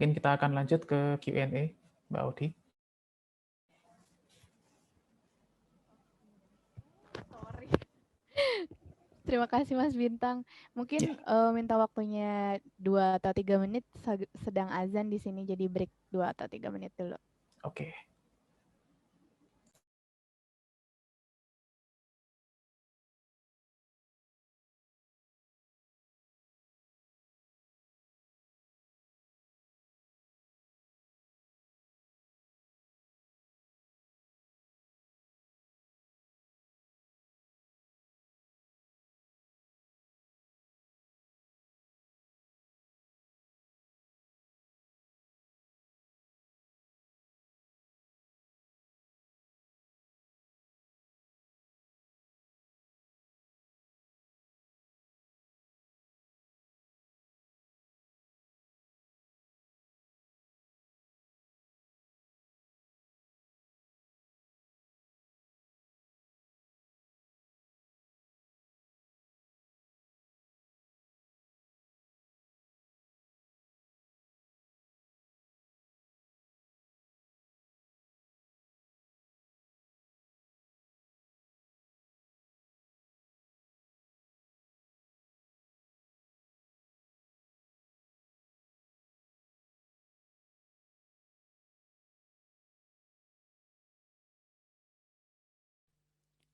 Mungkin kita akan lanjut ke Q&A, Mbak Audi. Sorry. Terima kasih Mas Bintang. Mungkin minta waktunya 2 atau 3 menit, sedang azan di sini, jadi break 2 atau 3 menit dulu. Oke.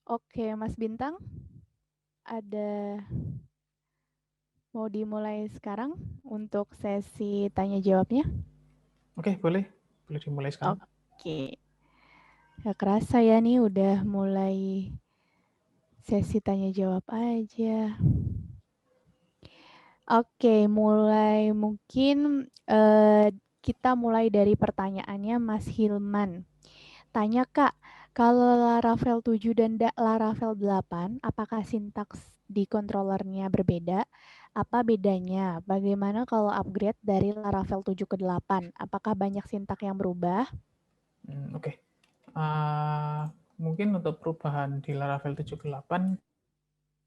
Oke, Mas Bintang, ada mau dimulai sekarang untuk sesi tanya jawabnya? Oke, boleh dimulai sekarang. Oke. Gak kerasa ya nih udah mulai sesi tanya jawab aja. Oke, mulai mungkin kita mulai dari pertanyaannya Mas Hilman. Tanya Kak, kalau Laravel 7 dan Laravel 8, apakah sintaks di controllernya berbeda? Apa bedanya? Bagaimana kalau upgrade dari Laravel 7 ke 8? Apakah banyak sintak yang berubah? Oke. Mungkin untuk perubahan di Laravel 7 ke 8,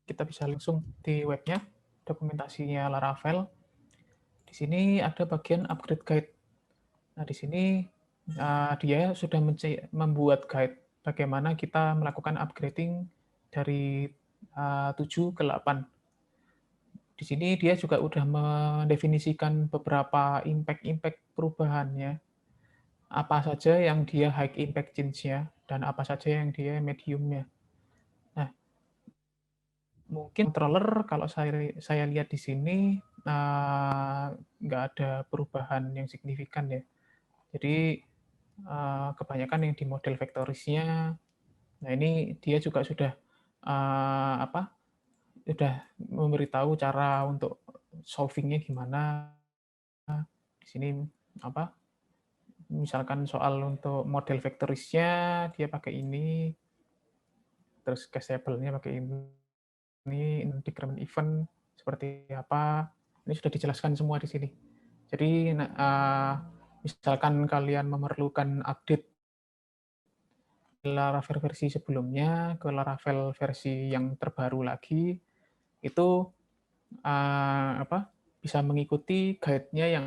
kita bisa langsung di webnya, dokumentasinya Laravel. Di sini ada bagian upgrade guide. Nah, di sini dia sudah membuat guide bagaimana kita melakukan upgrading dari 7 ke 8. Di sini dia juga udah mendefinisikan beberapa impact perubahannya. Apa saja yang dia high impact change-nya, dan apa saja yang dia medium-nya. Nah, mungkin controller kalau saya lihat di sini nggak ada perubahan yang signifikan ya. Jadi kebanyakan yang di model vectories-nya. Nah, ini dia juga sudah sudah memberitahu cara untuk solving-nya gimana. Di sini misalkan soal untuk model vectories-nya dia pakai ini, terus cacheable-nya pakai ini, decrement event seperti apa, ini sudah dijelaskan semua di sini. Jadi misalkan kalian memerlukan update Laravel versi sebelumnya ke Laravel versi yang terbaru lagi, itu bisa mengikuti guide-nya yang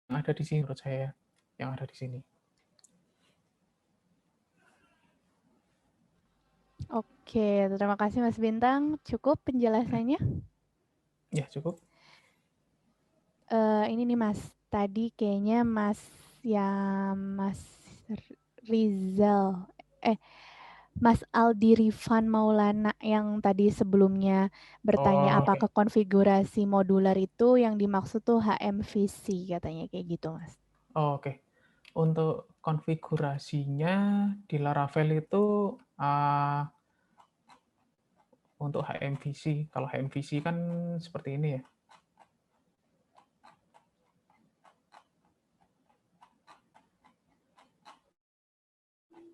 ada di sini menurut saya, yang ada di sini. Oke, terima kasih Mas Bintang. Cukup penjelasannya? Ya, cukup. Ini nih Mas, tadi kayaknya Mas Rizal, Mas Aldi Rifan Maulana yang tadi sebelumnya bertanya Oh, apakah oke. konfigurasi modular itu yang dimaksud tuh HMVC katanya kayak gitu Mas. Oh, oke. Untuk konfigurasinya di Laravel itu untuk HMVC. Kalau HMVC kan seperti ini ya.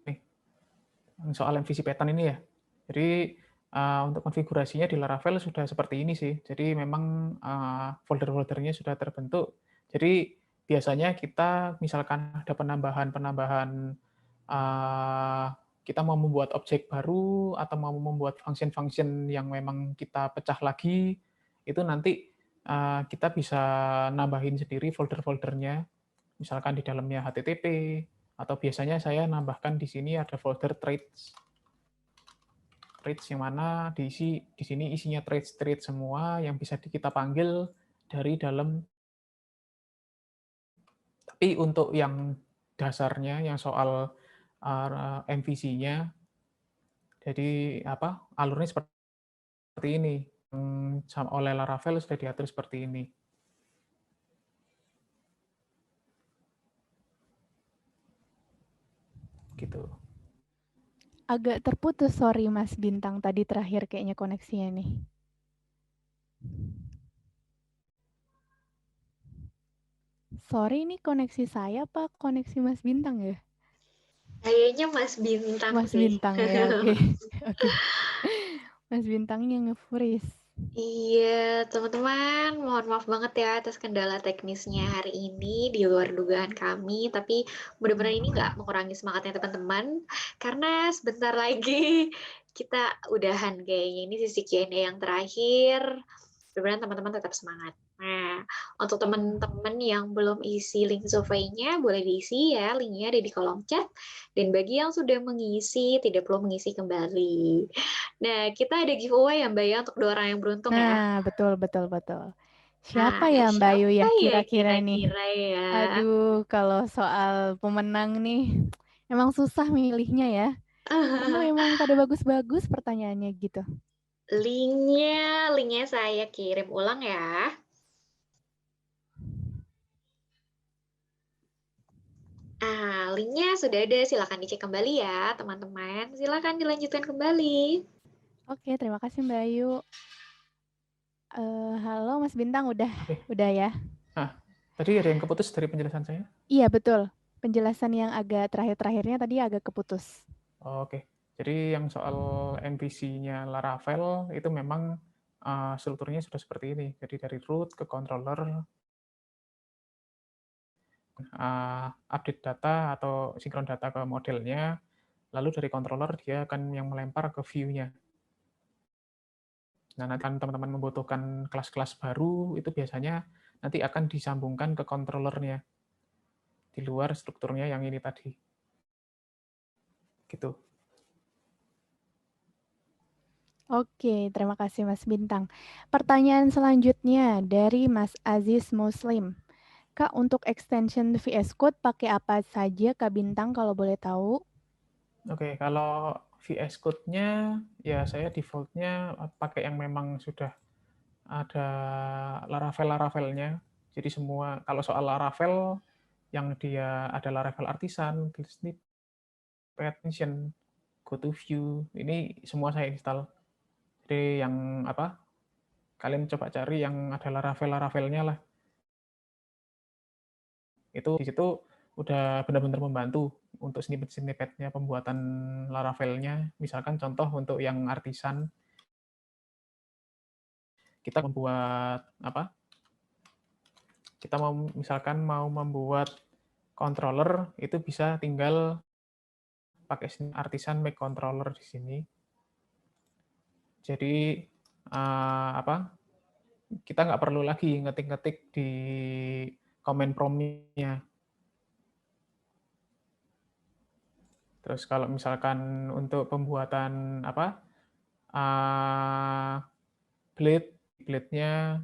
Nih, soal MVC pattern ini ya. Jadi untuk konfigurasinya di Laravel sudah seperti ini sih. Jadi memang folder-foldernya sudah terbentuk. Jadi biasanya kita misalkan ada penambahan-penambahan, kita mau membuat objek baru atau mau membuat function-function yang memang kita pecah lagi, itu nanti kita bisa nambahin sendiri folder-foldernya. misalkan di dalamnya HTTP, atau biasanya saya nambahkan di sini ada folder trades. Trades yang mana di sini isinya trades semua yang bisa kita panggil dari dalam. Tapi untuk yang dasarnya, yang soal MVC-nya, jadi alurnya seperti ini. Oleh Laravel sudah diatur seperti ini. Gitu. Agak terputus, sorry Mas Bintang, tadi terakhir kayaknya koneksinya nih. Sorry, ini koneksi saya apa koneksi Mas Bintang ya? Kayaknya Mas Bintang Mas sih. Bintang ya, oke. Oke. Mas Bintangnya nge-freeze. Iya, teman-teman, mohon maaf banget ya atas kendala teknisnya hari ini di luar dugaan kami, tapi mudah-mudahan ini nggak mengurangi semangatnya teman-teman, karena sebentar lagi kita udahan kayaknya. Ini sisi Q&A yang terakhir. Mudah-mudahan teman-teman tetap semangat. Nah, untuk teman-teman yang belum isi link survei-nya, boleh diisi ya, linknya ada di kolom chat. Dan bagi yang sudah mengisi, tidak perlu mengisi kembali. Nah, kita ada giveaway ya Mbak ya, untuk 2 orang yang beruntung ya. Nah, betul. Siapa Nah, ya Mbak Ayu ya siapa ya kira-kira nih? kira-kira ya? Aduh, kalau soal pemenang nih, emang susah milihnya ya. Karena memang pada bagus-bagus pertanyaannya gitu. Linknya saya kirim ulang ya. Linknya sudah ada, silakan dicek kembali ya teman-teman. Silakan dilanjutkan kembali. Oke, terima kasih Mbak Ayu. Halo Mas Bintang, udah ya? Nah, tadi ada yang keputus dari penjelasan saya? Iya, betul. Penjelasan yang agak terakhir-terakhirnya tadi agak keputus. Oke. Jadi yang soal MVC-nya Laravel itu memang strukturnya sudah seperti ini. Jadi dari root ke controller, update data atau sinkron data ke modelnya, lalu dari controller dia akan yang melempar ke view-nya. Nah, nanti teman-teman membutuhkan kelas-kelas baru, itu biasanya nanti akan disambungkan ke controllernya, di luar strukturnya yang ini tadi. Gitu. Oke, terima kasih Mas Bintang. Pertanyaan selanjutnya dari Mas Aziz Muslim. Kak, untuk extension VS Code pakai apa saja Kak Bintang kalau boleh tahu? Oke, kalau VS Code-nya, ya saya default-nya pakai yang memang sudah ada Laravel-Laravelnya. Jadi semua, kalau soal Laravel, yang dia ada Laravel Artisan, Snippet, Mission, GoToView, ini semua saya install. Jadi yang kalian coba cari yang ada Laravel-Laravelnya lah. Itu di situ udah benar-benar membantu untuk snippet-snippetnya pembuatan Laravelnya. Misalkan contoh untuk yang Artisan, kita membuat kita misalkan mau membuat controller, itu bisa tinggal pakai Artisan make controller di sini. Jadi kita nggak perlu lagi ngetik-ngetik di command prompt-nya. Terus kalau misalkan untuk pembuatan blade-nya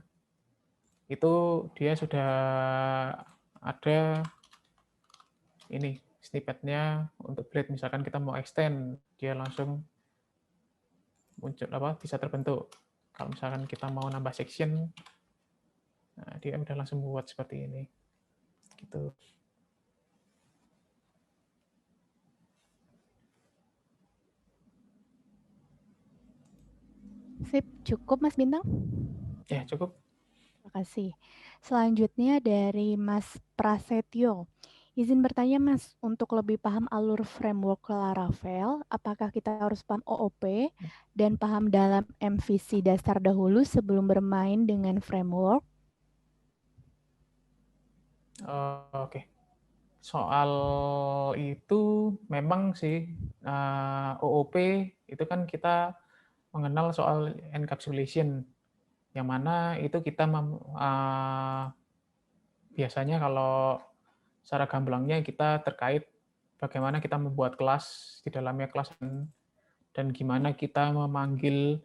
itu dia sudah ada ini snippet-nya untuk blade. Misalkan kita mau extend, dia langsung muncul bisa terbentuk. Kalau misalkan kita mau nambah section, nah dia udah langsung buat seperti ini. Gitu. Sip, cukup Mas Bintang? Ya, cukup. Terima kasih. Selanjutnya dari Mas Prasetyo. Izin bertanya Mas, untuk lebih paham alur framework Laravel, apakah kita harus paham OOP dan paham dalam MVC dasar dahulu sebelum bermain dengan framework? Oke. Soal itu memang sih OOP itu kan kita mengenal soal encapsulation, yang mana itu kita biasanya kalau secara gamblangnya kita terkait bagaimana kita membuat kelas di dalamnya kelas dan gimana kita memanggil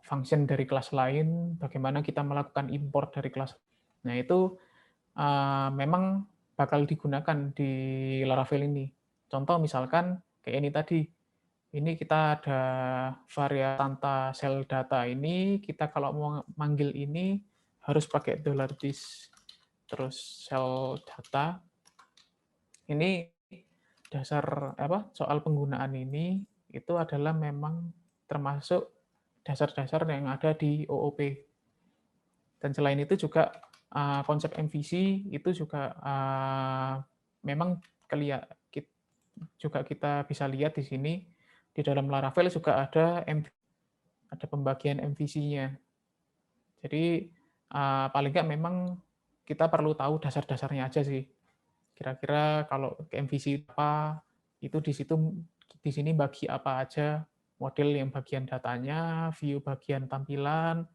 function dari kelas lain, bagaimana kita melakukan import dari kelas. Nah, itu memang bakal digunakan di Laravel ini. Contoh misalkan kayak ini tadi, ini kita ada variabel tanta cell data ini, kita kalau mau manggil ini harus pakai $this, terus cell data. Ini dasar soal penggunaan ini itu adalah memang termasuk dasar-dasar yang ada di OOP. Dan selain itu juga konsep MVC itu juga memang juga kita bisa lihat di sini di dalam Laravel juga ada pembagian MVC-nya. Jadi paling nggak memang kita perlu tahu dasar-dasarnya aja sih. Kira-kira kalau ke MVC apa itu di sini bagi apa aja, model yang bagian datanya, view bagian tampilan,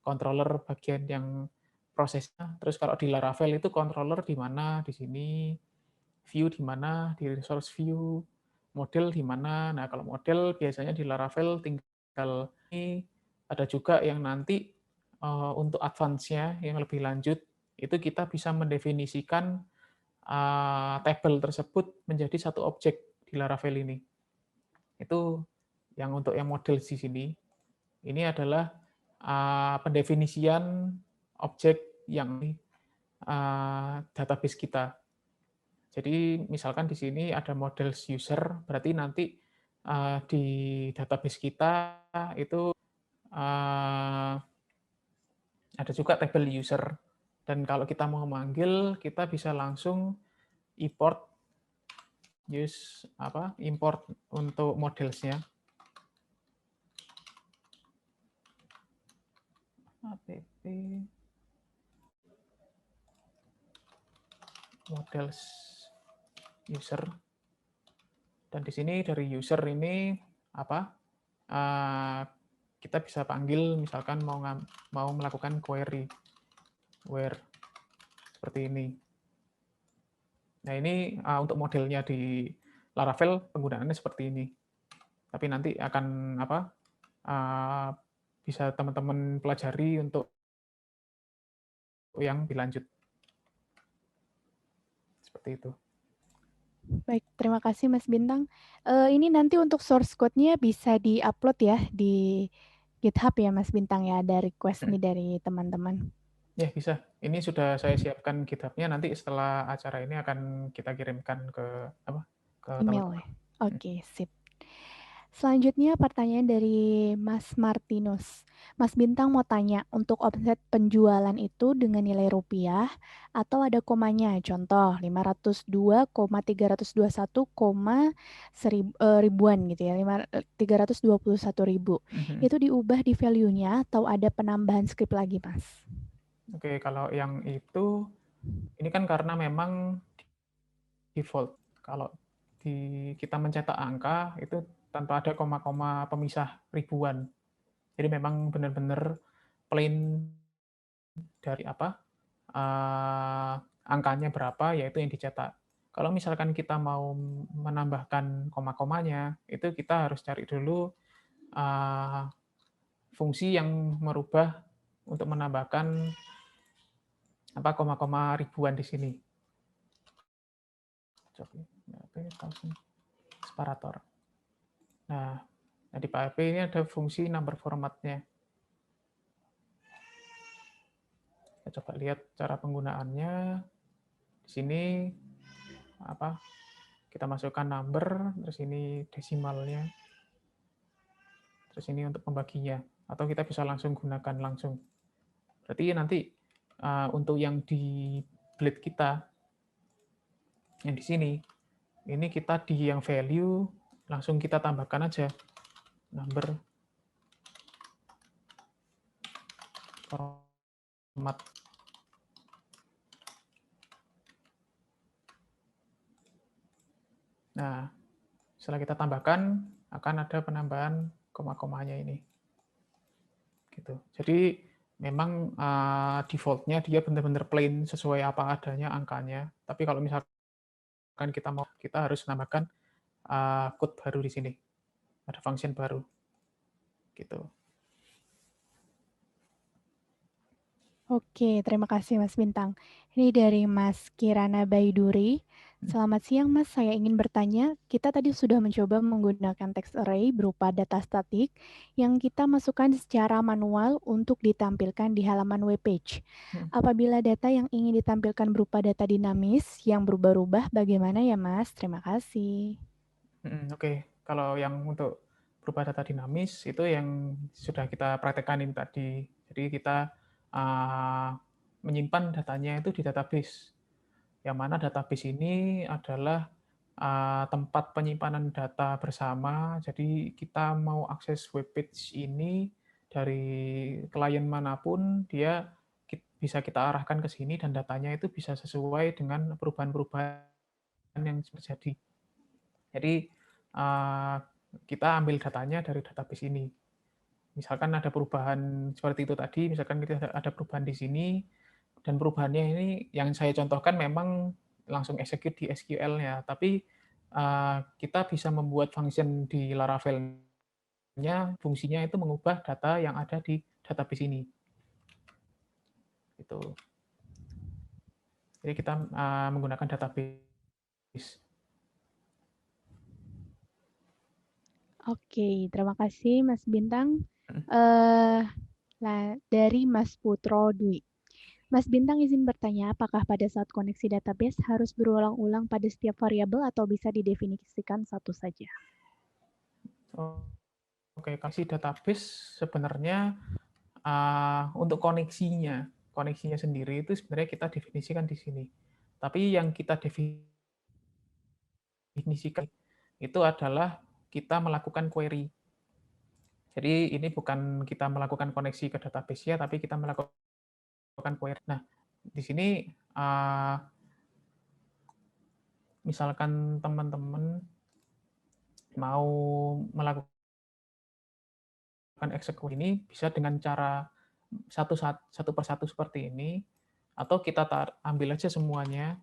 controller bagian yang prosesnya. Terus kalau di Laravel itu controller di mana, di sini, view di mana, di resource view, model di mana. Nah, kalau model biasanya di Laravel tinggal ini, ada juga yang nanti untuk advance-nya yang lebih lanjut, itu kita bisa mendefinisikan tabel tersebut menjadi satu objek di Laravel ini. Itu yang untuk yang model di sini. Ini adalah pendefinisian objek yang database kita. Jadi misalkan di sini ada model user, berarti nanti di database kita itu ada juga tabel user. Dan kalau kita mau memanggil, kita bisa langsung import untuk modelsnya. app models user. Dan di sini dari user ini kita bisa panggil misalkan mau melakukan query where seperti ini. Nah, ini untuk modelnya di Laravel penggunaannya seperti ini. Tapi nanti akan bisa teman-teman pelajari untuk yang dilanjut. Seperti itu. Baik, terima kasih Mas Bintang. Ini nanti untuk source code-nya bisa di-upload ya di GitHub ya Mas Bintang ya, ada request nih dari teman-teman. Ya, bisa. Ini sudah saya siapkan GitHub-nya, nanti setelah acara ini akan kita kirimkan ke email teman-teman. ya. Oke, sip. Selanjutnya pertanyaan dari Mas Martinus. Mas Bintang mau tanya, untuk omset penjualan itu dengan nilai rupiah atau ada komanya? Contoh 502,321, ribuan gitu ya, 321.000. Itu diubah di value-nya atau ada penambahan script lagi, Mas? Oke, kalau yang itu, ini kan karena memang default. Kalau kita mencetak angka, itu tanpa ada koma-koma pemisah ribuan. Jadi memang benar-benar plain dari angkanya berapa, yaitu yang dicetak. Kalau misalkan kita mau menambahkan koma-komanya, itu kita harus cari dulu fungsi yang merubah untuk menambahkan koma-koma ribuan di sini. Separator. Nah, di PHP ini ada fungsi number format-nya. Kita coba lihat cara penggunaannya. Di sini kita masukkan number, terus ini desimalnya. Terus ini untuk pembaginya, atau kita bisa langsung gunakan langsung. Berarti nanti untuk yang di blade kita, yang di sini, ini kita di yang value, langsung kita tambahkan aja number format. Nah, setelah kita tambahkan, akan ada penambahan koma-komanya ini. Gitu. Jadi memang default-nya dia benar-benar plain sesuai apa adanya angkanya. Tapi kalau misalkan kita harus nambahkan code baru di sini. Ada function baru. Gitu. Oke, terima kasih Mas Bintang. Ini dari Mas Kirana Baiduri. Selamat siang Mas, saya ingin bertanya, kita tadi sudah mencoba menggunakan text array berupa data statik yang kita masukkan secara manual untuk ditampilkan di halaman web page. Apabila data yang ingin ditampilkan berupa data dinamis yang berubah-ubah, bagaimana ya Mas? Terima kasih. Oke, kalau yang untuk berupa data dinamis itu yang sudah kita praktekkan ini tadi. Jadi kita menyimpan datanya itu di database. Yang mana database ini adalah tempat penyimpanan data bersama. Jadi kita mau akses web page ini dari klien manapun, dia bisa kita arahkan ke sini dan datanya itu bisa sesuai dengan perubahan-perubahan yang terjadi. Jadi kita ambil datanya dari database ini. Misalkan ada perubahan seperti itu tadi, misalkan kita ada perubahan di sini, dan perubahannya ini yang saya contohkan memang langsung execute di SQL-nya, tapi kita bisa membuat function di Laravel-nya, fungsinya itu mengubah data yang ada di database ini. Gitu. Jadi kita menggunakan database. Oke, terima kasih Mas Bintang. Dari Mas Putro Dwi. Mas Bintang izin bertanya, apakah pada saat koneksi database harus berulang-ulang pada setiap variabel atau bisa didefinisikan satu saja? Oke, koneksi database sebenarnya untuk koneksinya sendiri itu sebenarnya kita definisikan di sini. Tapi yang kita definisikan itu adalah kita melakukan query. Jadi ini bukan kita melakukan koneksi ke database-nya, tapi kita melakukan query. Nah, di sini misalkan teman-teman mau melakukan eksekusi ini bisa dengan cara satu persatu seperti ini, atau kita ambil aja semuanya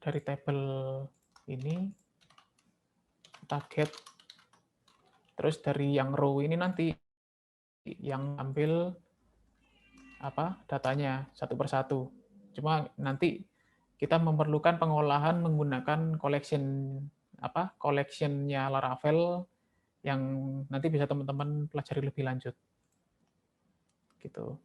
dari tabel ini, kita get, terus dari yang row ini nanti yang ambil datanya satu persatu. Cuma nanti kita memerlukan pengolahan menggunakan collection-nya Laravel yang nanti bisa teman-teman pelajari lebih lanjut. Gitu.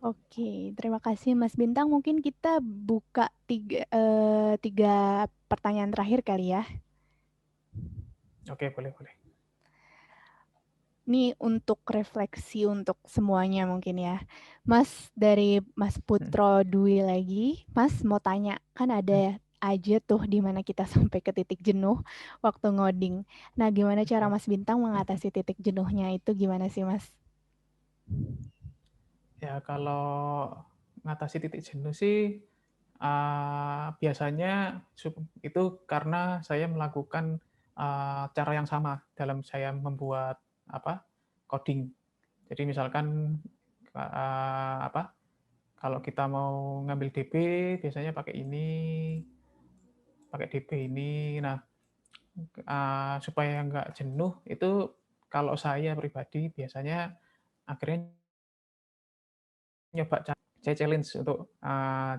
Oke, terima kasih Mas Bintang. Mungkin kita buka tiga pertanyaan terakhir kali ya. Oke, boleh. Ini untuk refleksi untuk semuanya mungkin ya. Mas, dari Mas Putro Dwi lagi, Mas mau tanya, kan ada aja tuh di mana kita sampai ke titik jenuh waktu ngoding. Nah, gimana cara Mas Bintang mengatasi titik jenuhnya itu gimana sih, Mas? Ya, kalau mengatasi titik jenuh sih biasanya itu karena saya melakukan cara yang sama dalam saya membuat coding. Jadi misalkan kalau kita mau ngambil DB biasanya pakai DB ini. Nah, supaya nggak jenuh itu kalau saya pribadi biasanya akhirnya saya challenge untuk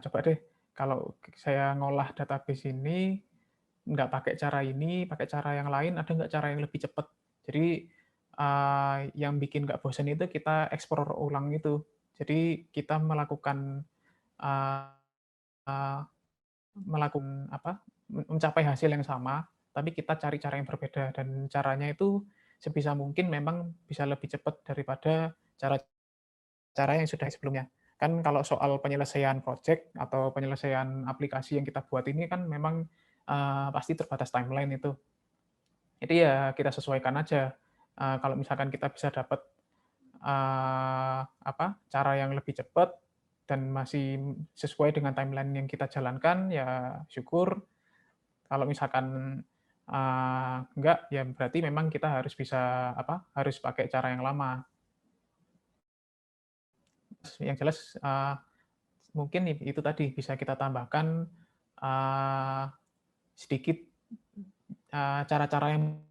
coba deh kalau saya ngolah database ini nggak pakai cara ini, pakai cara yang lain, ada nggak cara yang lebih cepat. Jadi yang bikin nggak bosan itu kita explore ulang itu. Jadi kita melakukan mencapai hasil yang sama, tapi kita cari cara yang berbeda dan caranya itu sebisa mungkin memang bisa lebih cepat daripada cara yang sudah sebelumnya. Kan kalau soal penyelesaian project atau penyelesaian aplikasi yang kita buat ini kan memang pasti terbatas timeline itu. Jadi ya kita sesuaikan aja. Kalau misalkan kita bisa dapat cara yang lebih cepat dan masih sesuai dengan timeline yang kita jalankan, ya syukur. Kalau misalkan enggak, ya berarti memang kita harus bisa harus pakai cara yang lama. Yang jelas mungkin itu tadi bisa kita tambahkan sedikit cara-cara yang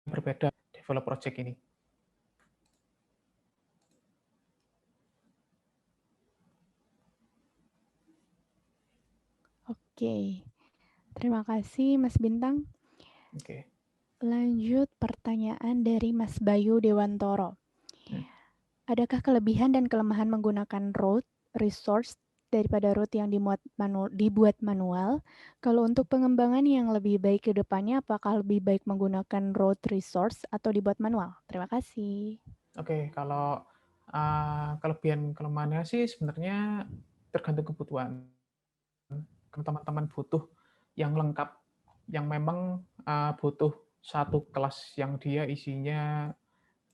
berbeda develop project ini. Oke, terima kasih Mas Bintang. Oke. Lanjut pertanyaan dari Mas Bayu Dewantoro. Adakah kelebihan dan kelemahan menggunakan root resource daripada root yang dibuat manual? Kalau untuk pengembangan yang lebih baik ke depannya, apakah lebih baik menggunakan root resource atau dibuat manual? Terima kasih. Oke, kalau kelebihan kelemahannya sih sebenarnya tergantung kebutuhan. Teman-teman butuh yang lengkap, yang memang butuh satu kelas yang dia isinya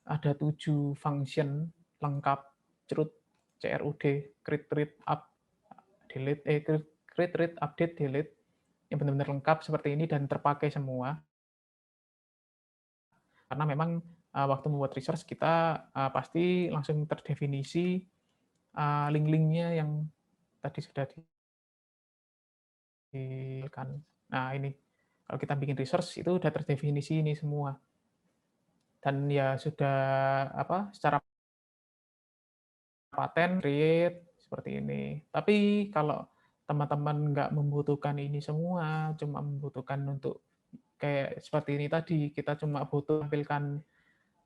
ada 7 function lengkap, CRUD, CRUD, create, read, up, delete, create, read, update, delete, yang benar-benar lengkap seperti ini dan terpakai semua. Karena memang waktu membuat resource kita pasti langsung terdefinisi link-linknya yang tadi sudah kan. Nah ini, kalau kita bikin resource itu udah terdefinisi ini semua. Dan ya sudah secara paten, create, seperti ini. Tapi kalau teman-teman nggak membutuhkan ini semua, cuma membutuhkan untuk kayak seperti ini tadi, kita cuma butuh tampilkan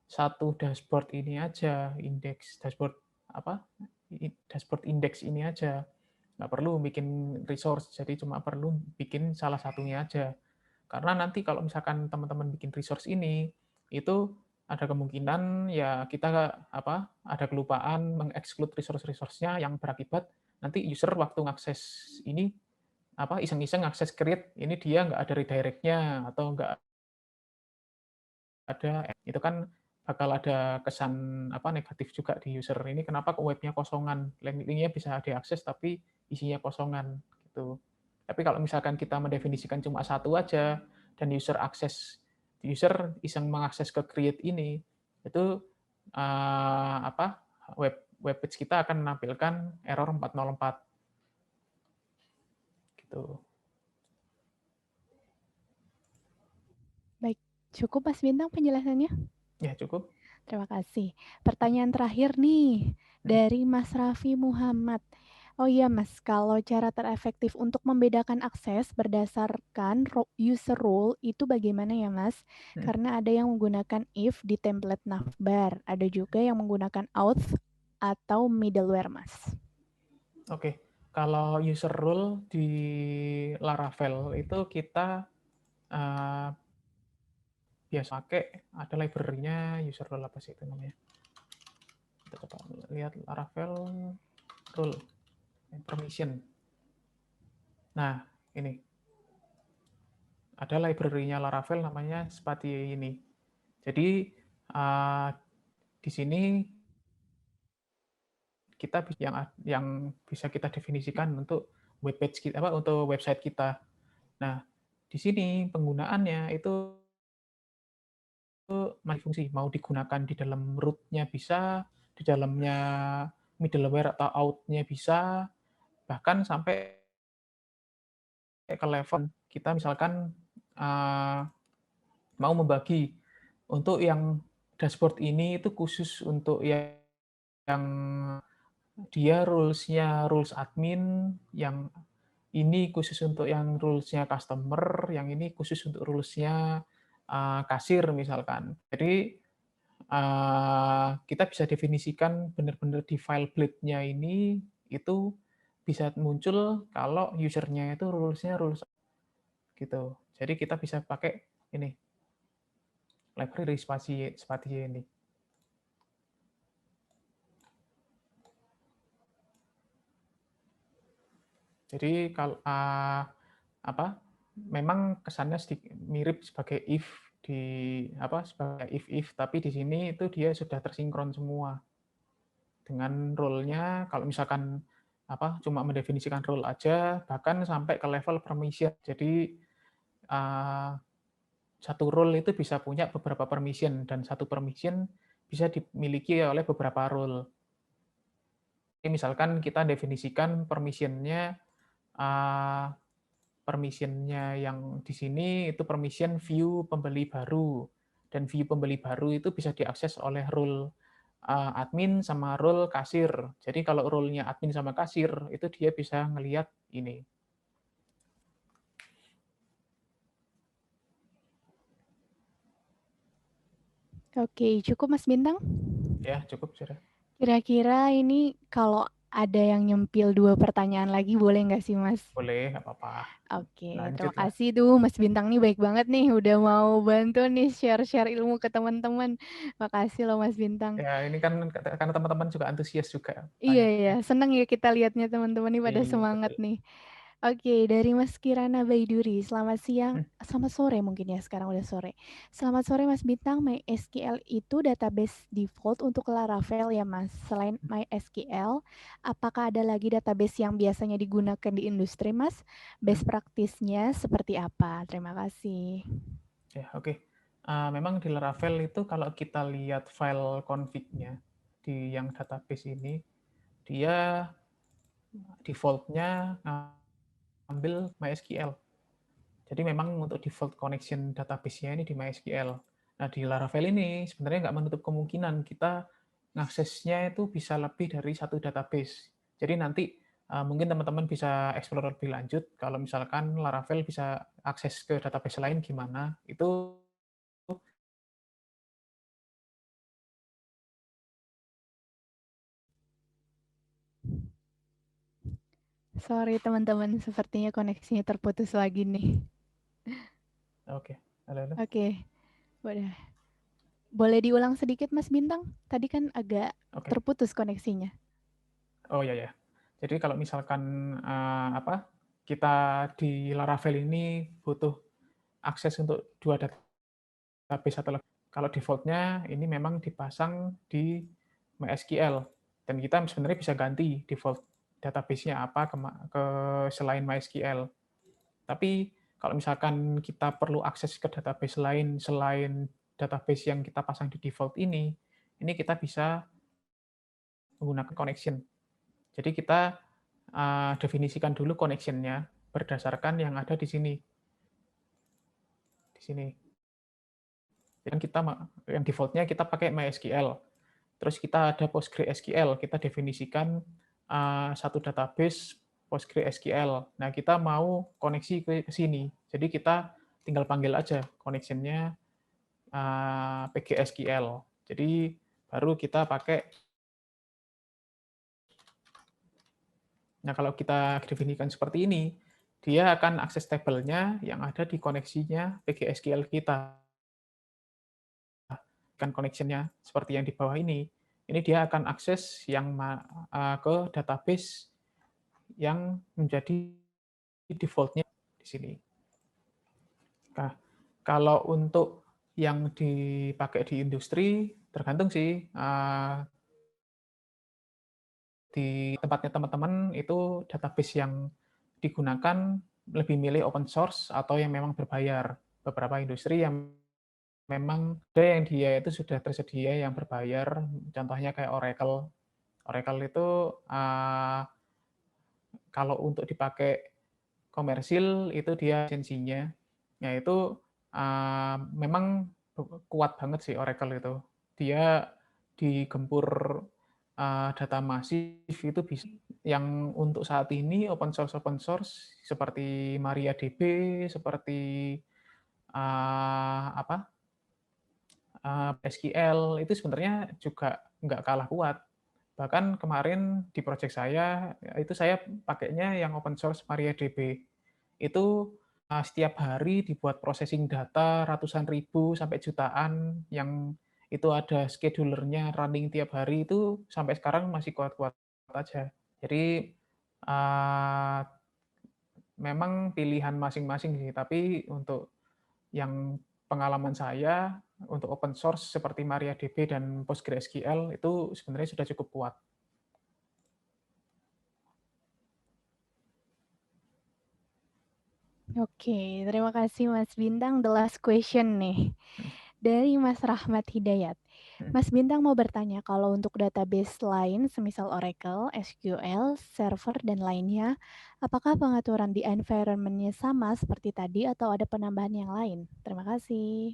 satu dashboard ini aja, indeks dashboard dashboard indeks ini aja. Nggak perlu bikin resource, jadi cuma perlu bikin salah satunya aja. Karena nanti kalau misalkan teman-teman bikin resource ini, itu ada kemungkinan ya kita ada kelupaan mengeksklud resource-resource-nya yang berakibat nanti user waktu ngakses ini iseng-iseng akses create, ini dia nggak ada redirect-nya atau nggak ada, itu kan bakal ada kesan negatif juga di user. Ini kenapa kok webnya kosongan, link-nya bisa diakses tapi isinya kosongan gitu. Tapi kalau misalkan kita mendefinisikan cuma satu aja dan user iseng mengakses ke create ini, itu web page kita akan menampilkan error 404 gitu. Baik, cukup Mas Bintang penjelasannya? Ya, cukup. Terima kasih. Pertanyaan terakhir nih dari Mas Raffi Muhammad. Oh iya Mas, kalau cara terefektif untuk membedakan akses berdasarkan user role itu bagaimana ya Mas? Karena ada yang menggunakan if di template navbar, ada juga yang menggunakan auth atau middleware Mas. Oke, kalau user role di Laravel itu kita biasa pakai ada library-nya user role apa sih itu namanya? Kita coba lihat Laravel role permission. Nah, ini ada library-nya Laravel namanya seperti ini. Jadi di sini kita yang bisa kita definisikan untuk web page kita untuk website kita. Nah, di sini penggunaannya itu multifungsi, mau digunakan di dalam root-nya bisa, di dalamnya middleware atau out-nya bisa, bahkan sampai ke level kita misalkan mau membagi untuk yang dashboard ini itu khusus untuk yang dia rules-nya rules admin, yang ini khusus untuk yang rules-nya customer, yang ini khusus untuk rules-nya kasir misalkan. Jadi kita bisa definisikan benar-benar di file blade-nya ini itu bisa muncul kalau user-nya itu rules-nya rules gitu. Jadi kita bisa pakai ini library Spatie ini. Jadi kalau memang kesannya sedikit mirip sebagai if sebagai if tapi di sini itu dia sudah tersinkron semua dengan role-nya. Kalau misalkan cuma mendefinisikan role aja, bahkan sampai ke level permission. Jadi satu role itu bisa punya beberapa permission, dan satu permission bisa dimiliki oleh beberapa role. Jadi misalkan kita definisikan permission-nya yang di sini itu permission view pembeli baru, dan view pembeli baru itu bisa diakses oleh role admin sama role kasir. Jadi kalau role-nya admin sama kasir itu dia bisa ngelihat ini. Oke, cukup Mas Bintang? Ya, cukup sudah. Kira-kira ini kalau ada yang nyempil 2 pertanyaan lagi boleh nggak sih, Mas? Boleh, nggak apa-apa. Oke, terima Lanjutlah. kasih tuh Mas Bintang nih baik banget nih udah mau bantu nih share-share ilmu ke teman-teman. Makasih loh Mas Bintang. Ya, ini kan karena teman-teman juga antusias juga Iya, tanya. seneng ya kita lihatnya teman-teman nih pada Iya, semangat betul. nih. Oke, dari Mas Kirana Baiduri, selamat siang, Hmm, selamat sore mungkin ya, sekarang udah sore. Selamat sore Mas Bintang, MySQL itu database default untuk Laravel ya Mas. Selain MySQL, apakah ada lagi database yang biasanya digunakan di industri Mas? hmm. Best practice-nya seperti apa? Terima kasih. Ya, oke. Memang di Laravel itu kalau kita lihat file config-nya di yang database ini, dia default-nya ngambil MySQL. Jadi memang untuk default connection database-nya ini di MySQL. Nah, di Laravel ini sebenarnya nggak menutup kemungkinan kita ngaksesnya itu bisa lebih dari satu database. Jadi nanti mungkin teman-teman bisa explore lebih lanjut kalau misalkan Laravel bisa akses ke database lain gimana, itu Sorry teman-teman, sepertinya koneksinya terputus lagi nih. oke. Halo. Oke, udah. Boleh diulang sedikit Mas Bintang? Tadi kan agak Oke. terputus koneksinya. Oh ya ya. Jadi kalau misalkan kita di Laravel ini butuh akses untuk dua database atau lebih. Kalau default-nya ini memang dipasang di MySQL, dan kita sebenarnya bisa ganti default database-nya apa ke selain MySQL. Tapi kalau misalkan kita perlu akses ke database lain selain database yang kita pasang di default ini kita bisa menggunakan connection. Jadi kita definisikan dulu connection-nya berdasarkan yang ada di sini. Di sini. Jadi kita yang default-nya kita pakai MySQL. Terus kita ada PostgreSQL, kita definisikan satu database PostgreSQL. Nah, kita mau koneksi ke sini. Jadi kita tinggal panggil aja connection-nya PGSQL. Jadi baru kita pakai. Nah, kalau kita definisikan seperti ini, dia akan akses tabelnya yang ada di koneksinya PGSQL kita. Kan connection-nya seperti yang di bawah ini dia akan akses yang ke database yang menjadi default-nya di sini. Nah, kalau untuk yang dipakai di industri, tergantung sih, di tempatnya teman-teman itu database yang digunakan lebih milih open source atau yang memang berbayar. Beberapa industri yang memang ada yang dia itu sudah tersedia yang berbayar, contohnya kayak Oracle. Oracle itu kalau untuk dipakai komersil itu dia lisensinya, yaitu memang kuat banget sih Oracle itu. Dia digempur data masif itu bisa. Yang untuk saat ini open source seperti MariaDB, seperti apa SQL itu sebenarnya juga nggak kalah kuat. Bahkan kemarin di project saya, itu saya pakainya yang open source MariaDB. Itu setiap hari dibuat processing data ratusan ribu sampai jutaan, yang itu ada schedulernya running tiap hari, itu sampai sekarang masih kuat-kuat aja. Jadi memang pilihan masing-masing sih, tapi untuk yang pengalaman saya untuk open source seperti MariaDB dan PostgreSQL itu sebenarnya sudah cukup kuat. Oke, terima kasih Mas Bintang. The last question nih dari Mas Rahmat Hidayat. Mas Bintang mau bertanya, kalau untuk database lain semisal Oracle, SQL, server, dan lainnya, apakah pengaturan di environment-nya sama seperti tadi atau ada penambahan yang lain? Terima kasih.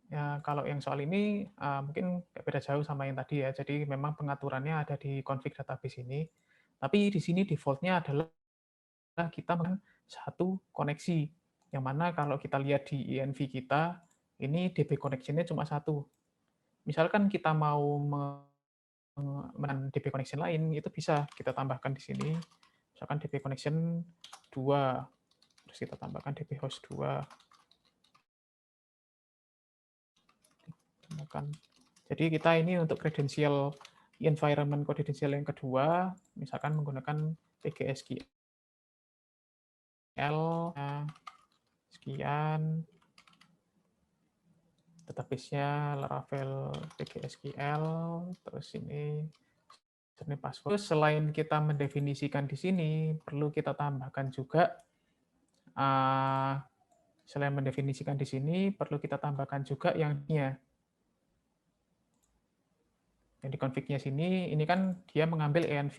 Ya, kalau yang soal ini mungkin nggak beda jauh sama yang tadi ya. Jadi memang pengaturannya ada di config database ini. Tapi di sini default-nya adalah kita menggunakan satu koneksi. Yang mana kalau kita lihat di env kita, ini DB connection-nya cuma satu. Misalkan kita mau DB connection lain, itu bisa kita tambahkan di sini. Misalkan DB connection 2, terus kita tambahkan DB host 2. Tambahkan. Jadi kita ini untuk kredensial environment credential yang kedua, misalkan menggunakan PGSQL, sekian, database-nya Laravel PGSQL, terus ini password. Terus selain kita mendefinisikan di sini, perlu kita tambahkan juga, selain mendefinisikan di sini, perlu kita tambahkan juga yang di config-nya sini, ini kan dia mengambil env,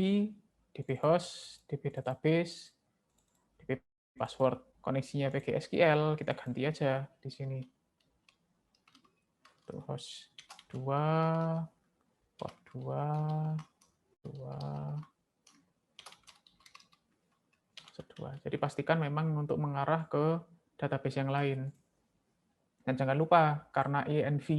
db host, db database, db password. Koneksinya PGSQL, kita ganti aja di sini. Tuh, host 2, port 2, 2. Jadi pastikan memang untuk mengarah ke database yang lain. Dan jangan lupa, karena env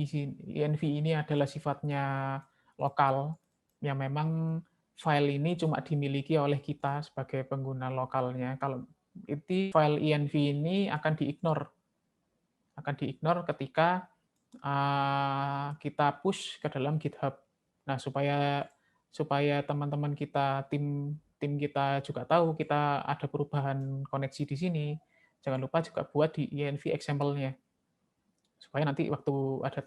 ini adalah sifatnya lokal, yang memang file ini cuma dimiliki oleh kita sebagai pengguna lokalnya. Kalau itu file env ini akan di-ignore ketika kita push ke dalam GitHub. Nah, supaya teman-teman kita, tim kita juga tahu kita ada perubahan koneksi di sini, jangan lupa juga buat di env example-nya. Supaya nanti waktu ada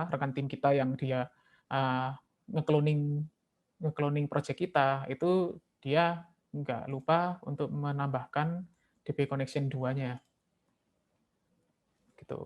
rekan tim kita yang dia nge-cloning project kita, itu dia nggak lupa untuk menambahkan DB connection 2-nya. Gitu.